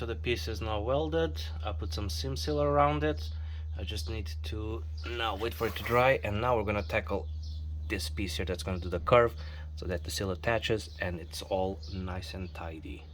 so the piece is now welded. I put some sill around it. I just need to now wait for it to dry, and now we're gonna tackle this piece here that's gonna do the curve so that the sill attaches and it's all nice and tidy.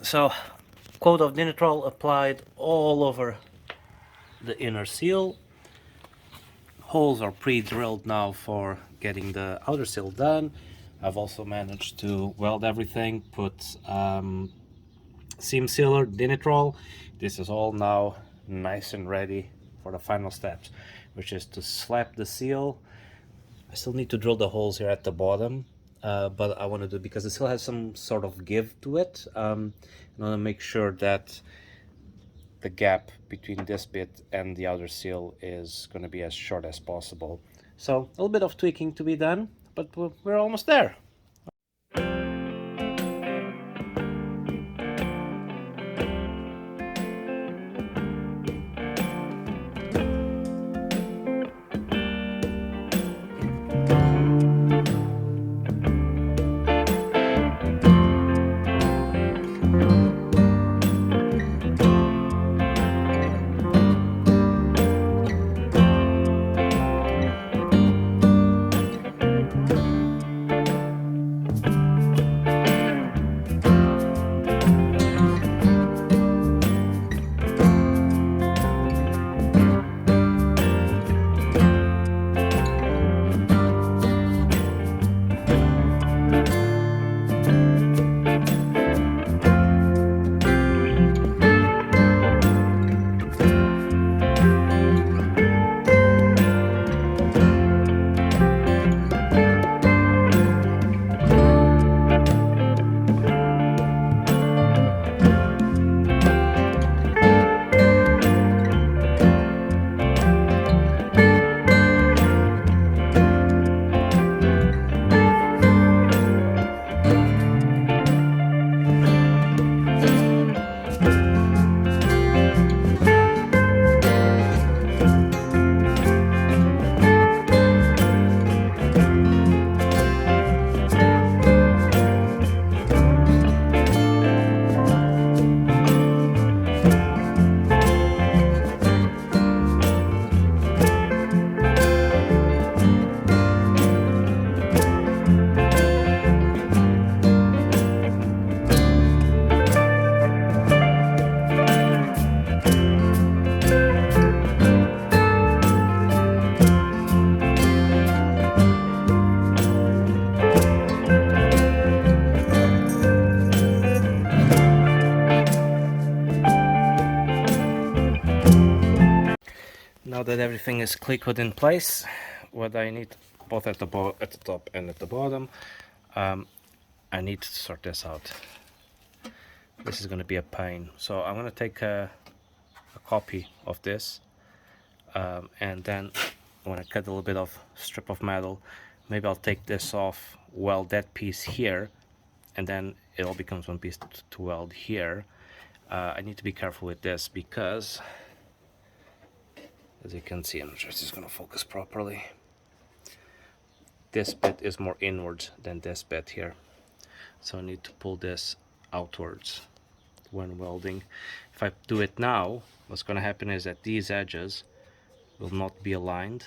So, coat of Dinitrol applied all over the inner seal. Holes are pre-drilled now for getting the outer seal done. I've also managed to weld everything, put seam sealer, Dinitrol. This is all now nice and ready for the final steps, which is to slap the seal. I still need to drill the holes here at the bottom. But I want to do, because the seal has some sort of give to it, I want to make sure that the gap between this bit and the outer seal is going to be as short as possible. So a little bit of tweaking to be done, but we're almost there. that everything is clicked in place, what I need both at the top and at the bottom, I need to sort this out. This is going to be a pain, so I'm going to take a copy of this, and then when I cut a little bit of strip of metal, maybe I'll take this off, weld that piece here, and then it all becomes one piece to weld here. I need to be careful with this because, as you can see, I'm not sure if this is going to focus properly. This bit is more inwards than this bit here, so I need to pull this outwards when welding. If I do it now, what's going to happen is that these edges will not be aligned,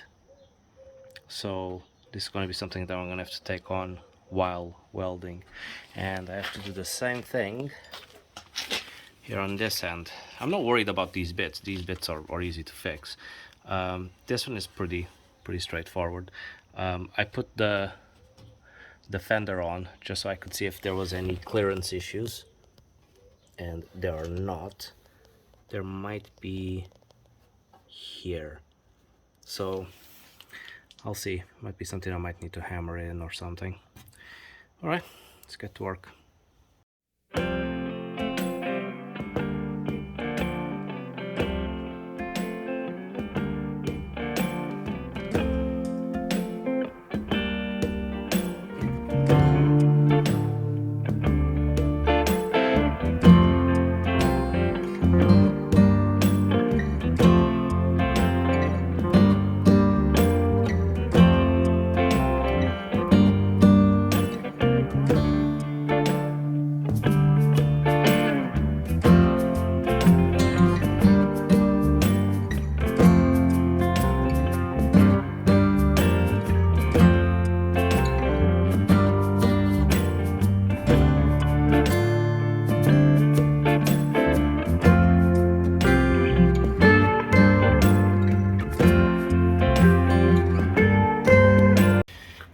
so this is going to be something that I'm going to have to take on while welding, and I have to do the same thing here on this end. I'm not worried about these bits. These bits are easy to fix. This one is pretty straightforward. I put the fender on just so I could see if there was any clearance issues, and there are not. There might be here, so I'll see. Might be something I might need to hammer in or something. All right, let's get to work.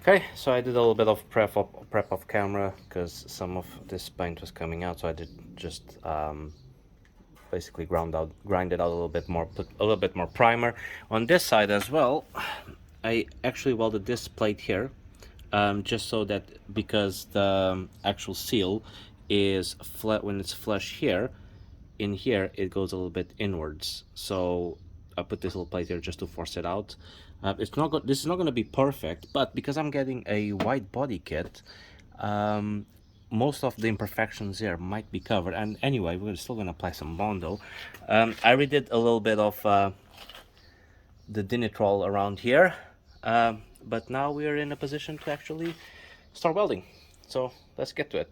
Okay, so I did a little bit of prep off camera because some of this paint was coming out, so I did just basically grind it out a little bit more, put a little bit more primer. On this side as well, I actually welded this plate here, just so that, because the actual seal is flat when it's flush here, in here it goes a little bit inwards, so I put this little plate here just to force it out. This is not going to be perfect, but because I'm getting a wide body kit, most of the imperfections here might be covered. And anyway, we're still going to apply some Bondo. I redid a little bit of the dinitrol around here, but now we are in a position to actually start welding. So let's get to it.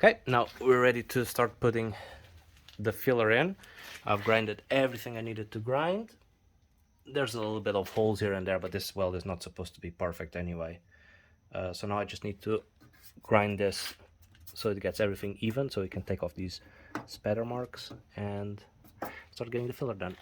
Okay, now we're ready to start putting the filler in. I've grinded everything I needed to grind. There's a little bit of holes here and there, but this weld is not supposed to be perfect anyway. So now I just need to grind this so it gets everything even, so we can take off these spatter marks and start getting the filler done.